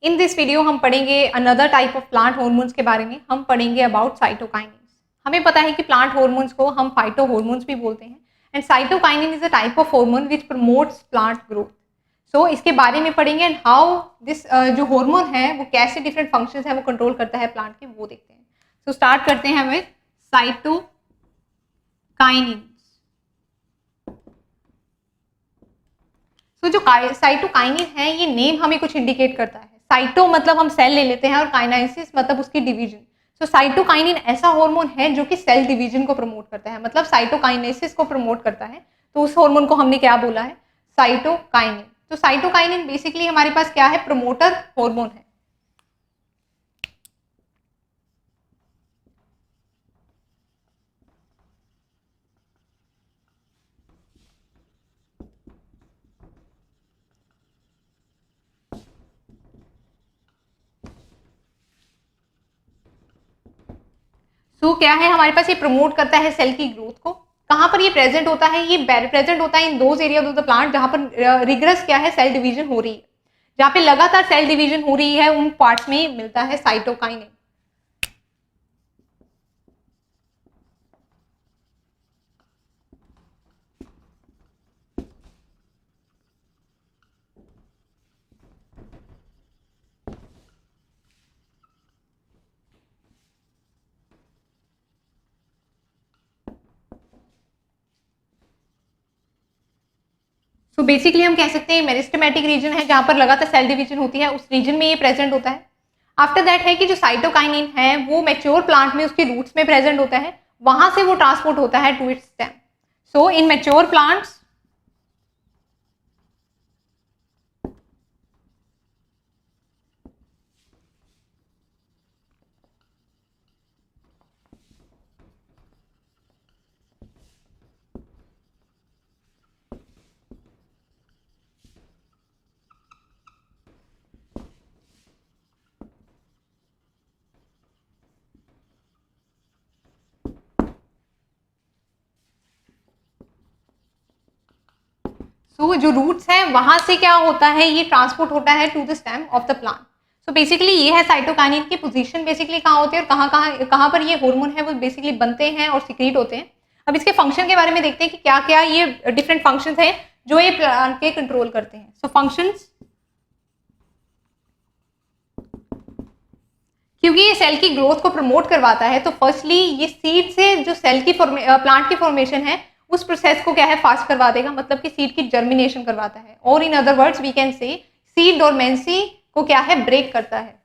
In this video हम पढ़ेंगे another type of plant hormones के बारे में। हम पढ़ेंगे अबाउट साइटोकाइनिन्स। हमें पता है कि प्लांट हॉर्मोन्स को हम फाइटो हॉर्मोन्स भी बोलते हैं and cytokinin is a type of hormone which promotes plant growth. So इसके बारे में पढ़ेंगे एंड हाउ दिस जो हार्मोन है वो कैसे डिफरेंट फंक्शंस है वो कंट्रोल करता है प्लांट के, वो देखते हैं। सो स्टार्ट करते हैं विद साइटोकाइनिन। तो जो साइटोकाइनिन है ये नेम हमें कुछ इंडिकेट करता है। साइटो मतलब हम सेल ले लेते हैं और काइनेसिस मतलब उसकी डिवीजन। सो साइटोकाइनिन ऐसा हार्मोन है जो कि सेल डिवीजन को प्रमोट करता है, मतलब साइटोकाइनेसिस को प्रमोट करता है। तो उस हार्मोन को हमने क्या बोला है? साइटोकाइनिन। तो साइटोकाइनिन बेसिकली हमारे पास क्या है? प्रमोटर हार्मोन है। तो क्या है हमारे पास? ये प्रमोट करता है सेल की ग्रोथ को। कहां पर ये प्रेजेंट होता है? ये प्रेजेंट होता है in those area of the plant जहां पर रिग्रेस क्या है? सेल डिवीजन हो रही है। जहां पे लगातार सेल डिवीजन हो रही है उन पार्ट्स में मिलता है साइटोकाइनिन। सो बेसिकली हम कह सकते हैं मेरिस्टेमेटिक रीजन है जहां पर लगातार सेल डिवीजन होती है, उस रीजन में ये प्रेजेंट होता है। आफ्टर दैट है कि जो साइटोकाइनिन है वो मैच्योर प्लांट में उसके रूट्स में प्रेजेंट होता है, वहां से वो ट्रांसपोर्ट होता है to its stem. So in mature plants so जो रूट्स हैं वहां से क्या होता है? ये ट्रांसपोर्ट होता है to the stem of the plant. So basically ये है साइटोकाइनिन की पोजीशन बेसिकली कहाँ होती है और कहाँ पर ये हार्मोन है वो बेसिकली बनते हैं और सिक्रीट होते हैं। अब इसके फंक्शन के बारे में देखते हैं कि क्या क्या ये डिफरेंट फंक्शंस हैं जो ये प्लांट के कंट्रोल करते हैं। सो फंक्शंस, क्योंकि ये सेल की ग्रोथ को प्रमोट करवाता है तो फर्स्टली ये सीड से जो सेल की प्लांट की फॉर्मेशन है उस प्रोसेस को क्या है? फास्ट करवा देगा, मतलब कि सीड की जर्मिनेशन करवाता है, और in other words we can say seed dormancy को क्या है? ब्रेक करता है।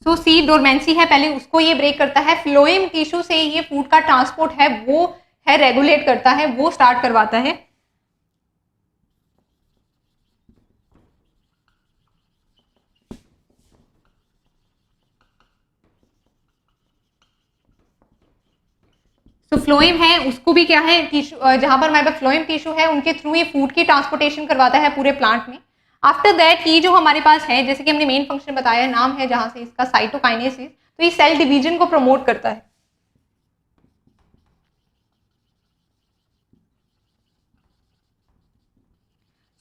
सो सीड डोरमेंसी है पहले, उसको ये ब्रेक करता है। फ्लोएम टिश्यू से ये फूड का ट्रांसपोर्ट है वो है रेगुलेट करता है, वो स्टार्ट करवाता है। तो फ्लोएम है उसको भी क्या है? टिश्यू जहां पर हमारे पास फ्लोएम टिश्यू है उनके थ्रू ये फूड की ट्रांसपोर्टेशन करवाता है पूरे प्लांट में। आफ्टर दैट ये जो हमारे पास है, जैसे कि हमने मेन फंक्शन बताया, नाम है जहां से इसका साइटोकाइनेसिस, तो ये सेल डिवीजन को प्रमोट करता है।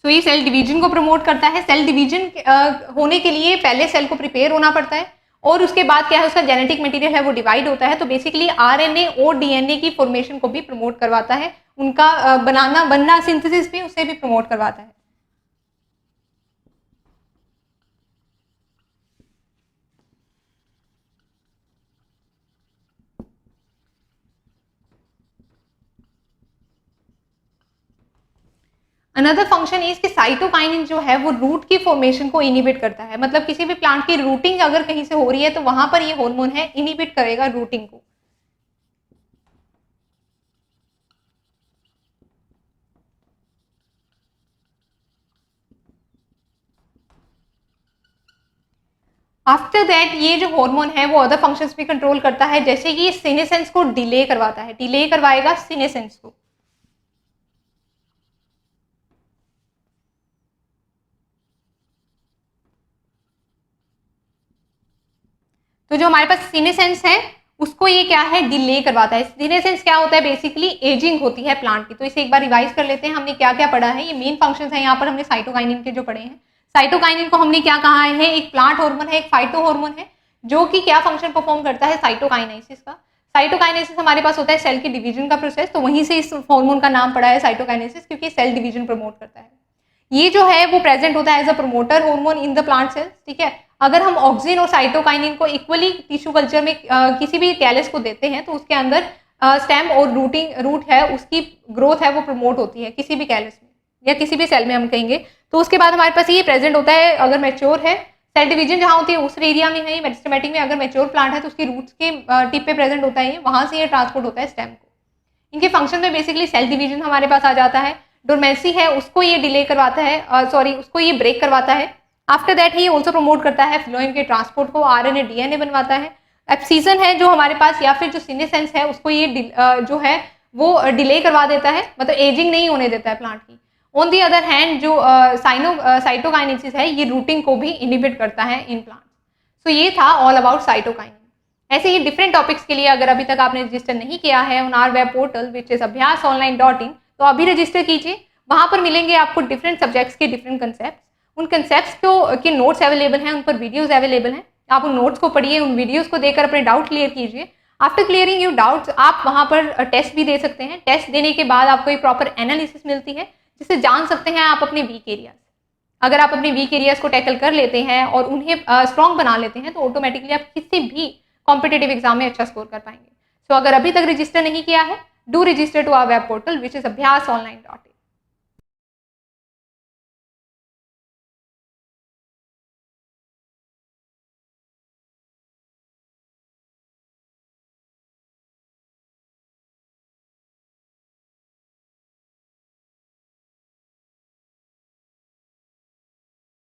तो ये सेल डिवीजन को प्रमोट करता है। सेल डिवीजन होने के लिए पहले सेल को प्रिपेयर होना पड़ता है और उसके बाद क्या है? उसका जेनेटिक मटेरियल है वो डिवाइड होता है। तो बेसिकली आरएनए और डीएनए की फॉर्मेशन को भी प्रमोट करवाता है, उनका बनना सिंथेसिस भी उसे भी प्रमोट करवाता है। अनदर फंक्शन इज कि साइटोकाइनिन जो है वो रूट की फॉर्मेशन को इनिबिट करता है, मतलब किसी भी प्लांट की रूटिंग अगर कहीं से हो रही है तो वहां पर ये हार्मोन है इनिबिट करेगा रूटिंग को। आफ्टर दैट ये जो हार्मोन है वो अदर फंक्शंस भी कंट्रोल करता है, जैसे कि सीनेसेंस को डिले करवाता है, डिले करवाएगा सीनेसेंस को। तो जो हमारे पास सीनेसेंस है उसको ये क्या है, डिले करवाता है। सीनेसेंस क्या होता है, बेसिकली एजिंग होती है प्लांट की। तो इसे एक बार रिवाइज कर लेते हैं, हमने क्या क्या पढ़ा है। ये मेन फंक्शंस है यहाँ पर हमने साइटोकाइनिन के जो पढ़े हैं। साइटोकाइनिन को हमने क्या कहा है, एक प्लांट हार्मोन है, एक फाइटो हार्मोन है, जो कि क्या फंक्शन परफॉर्म करता है, साइटोकाइनेसिस का। साइटोकाइनेसिस हमारे पास होता है सेल के डिवीजन का प्रोसेस, तो वहीं से इस हार्मोन का नाम पड़ा है साइटोकाइनेसिस, क्योंकि सेल डिवीजन प्रमोट करता है। ये जो है वो प्रेजेंट होता है as a promoter hormone in the plant cells, ठीक है। अगर हम ऑक्सिन और साइटोकाइनिन को इक्वली टिश्यू कल्चर में किसी भी कैलस को देते हैं तो उसके अंदर स्टेम और रूट है, उसकी ग्रोथ है वो प्रमोट होती है किसी भी कैलस में या किसी भी सेल में हम कहेंगे। तो उसके बाद हमारे पास ये प्रेजेंट होता है, अगर मैच्योर है सेल डिवीजन जहाँ होती है उस एरिया में है, मेरिस्टेमेटिक में अगर मैच्योर प्लांट है तो उसकी रूट्स के टिप पे प्रेजेंट होता है, वहां से ये ट्रांसपोर्ट होता है स्टेम को। इनके फंक्शन में बेसिकली सेल डिवीजन हमारे पास आ जाता है, डोरमेंसी है उसको ये डिले करवाता है, उसको ये ब्रेक करवाता है। After that he also promote करता है फ्लोएम के ट्रांसपोर्ट को, आरएनए डीएनए बनवाता है। एप्सीजन है जो हमारे पास, या फिर जो सीनेसेंस है उसको ये जो है वो डिले करवा देता है, मतलब एजिंग नहीं होने देता है प्लांट की। ऑन दी अदर हैंड जो साइटोकाइनेसिस है ये रूटिंग को भी इनहिबिट करता है इन प्लांट्स। सो ये था ऑल अबाउट साइटोकाइनिन। ऐसे ही डिफरेंट टॉपिक्स के लिए अगर अभी तक आपने रजिस्टर नहीं किया है on our web portal which is abhyasonline.in, तो अभी रजिस्टर कीजिए। वहां पर मिलेंगे आपको डिफरेंट सब्जेक्ट्स के डिफरेंट कंसेप्ट। उन कंसेप्ट्स के नोट्स अवेलेबल हैं, उन पर वीडियोस अवेलेबल हैं। आप उन नोट्स को पढ़िए, उन वीडियोस को देखकर अपने डाउट क्लियर कीजिए। आफ्टर क्लियरिंग योर डाउट्स आप वहां पर टेस्ट भी दे सकते हैं। टेस्ट देने के बाद आपको एक प्रॉपर एनालिसिस मिलती है जिससे जान सकते हैं आप अपने वीक एरियाज। अगर आप अपने वीक एरियाज को टैकल कर लेते हैं और उन्हें स्ट्रॉन्ग बना लेते हैं तो ऑटोमेटिकली आप किसी भी कॉम्पिटेटिव एग्जाम में अच्छा स्कोर कर पाएंगे। सो अगर अभी तक रजिस्टर नहीं किया है, do register to our web portal which is abhyasonline.in।